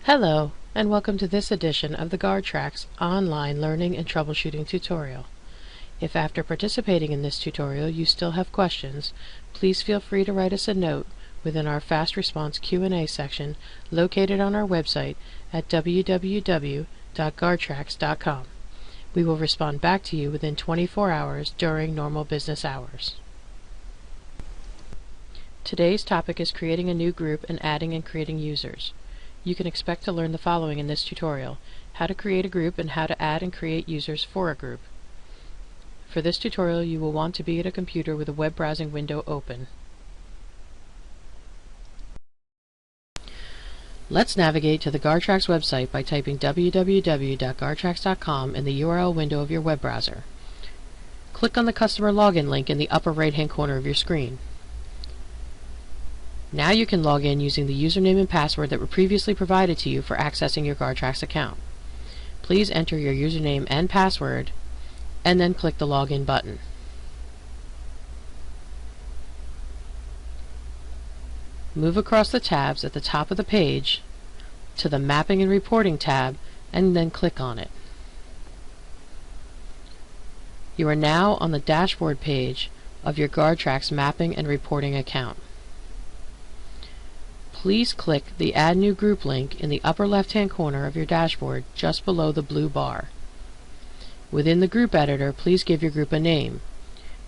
Hello, and welcome to this edition of the GuardTracks online learning and troubleshooting tutorial. If after participating in this tutorial you still have questions, please feel free to write us a note within our fast response Q&A section located on our website at www.guardtracks.com. We will respond back to you within 24 hours during normal business hours. Today's topic is creating a new group and adding and creating users. You can expect to learn the following in this tutorial: how to create a group and how to add and create users for a group. For this tutorial you will want to be at a computer with a web browsing window open. Let's navigate to the GuardTracks website by typing www.guardtracks.com in the URL window of your web browser. Click on the customer login link in the upper right hand corner of your screen. Now you can log in using the username and password that were previously provided to you for accessing your GuardTracks account. Please enter your username and password and then click the login button. Move across the tabs at the top of the page to the Mapping and Reporting tab and then click on it. You are now on the dashboard page of your GuardTracks Mapping and Reporting account. Please click the Add New Group link in the upper left-hand corner of your dashboard just below the blue bar. Within the group editor, please give your group a name.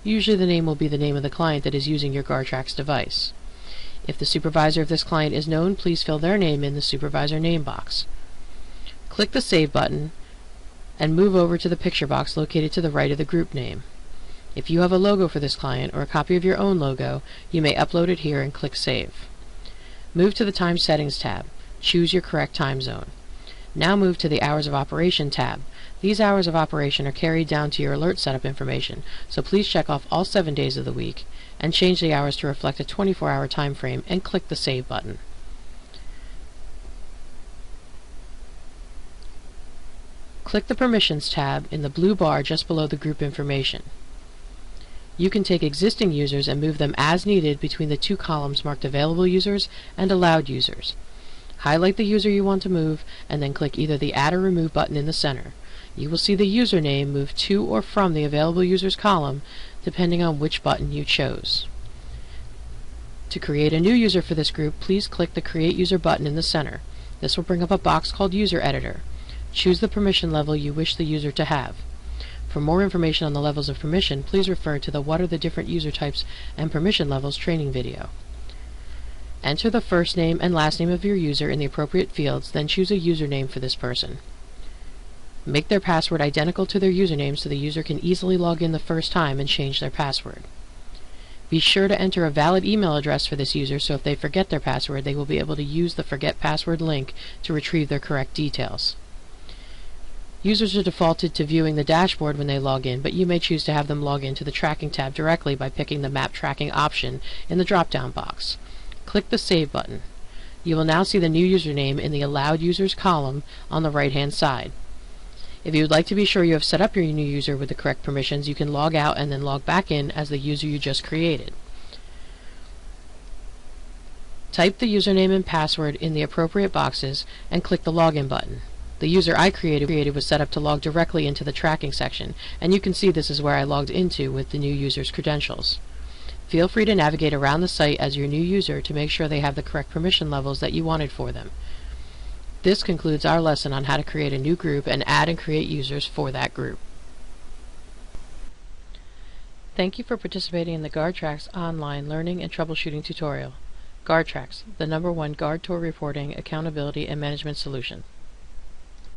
Usually the name will be the name of the client that is using your GuardTracks device. If the supervisor of this client is known, please fill their name in the supervisor name box. Click the Save button and move over to the picture box located to the right of the group name. If you have a logo for this client or a copy of your own logo, you may upload it here and click Save. Move to the Time Settings tab. Choose your correct time zone. Now move to the Hours of Operation tab. These hours of operation are carried down to your alert setup information, so please check off all 7 days of the week and change the hours to reflect a 24-hour time frame and click the Save button. Click the Permissions tab in the blue bar just below the group information. You can take existing users and move them as needed between the two columns marked Available Users and Allowed Users. Highlight the user you want to move and then click either the Add or Remove button in the center. You will see the username move to or from the Available Users column depending on which button you chose. To create a new user for this group, please click the Create User button in the center. This will bring up a box called User Editor. Choose the permission level you wish the user to have. For more information on the levels of permission, please refer to the What are the different user types and permission levels training video. Enter the first name and last name of your user in the appropriate fields, then choose a username for this person. Make their password identical to their username so the user can easily log in the first time and change their password. Be sure to enter a valid email address for this user so if they forget their password, they will be able to use the Forget Password link to retrieve their correct details. Users are defaulted to viewing the dashboard when they log in, but you may choose to have them log in to the Tracking tab directly by picking the Map Tracking option in the drop-down box. Click the Save button. You will now see the new username in the Allowed Users column on the right-hand side. If you would like to be sure you have set up your new user with the correct permissions, you can log out and then log back in as the user you just created. Type the username and password in the appropriate boxes and click the Login button. The user I created was set up to log directly into the tracking section, and you can see this is where I logged into with the new user's credentials. Feel free to navigate around the site as your new user to make sure they have the correct permission levels that you wanted for them. This concludes our lesson on how to create a new group and add and create users for that group. Thank you for participating in the GuardTracks online learning and troubleshooting tutorial. GuardTracks, the #1 guard tour reporting, accountability, and management solution.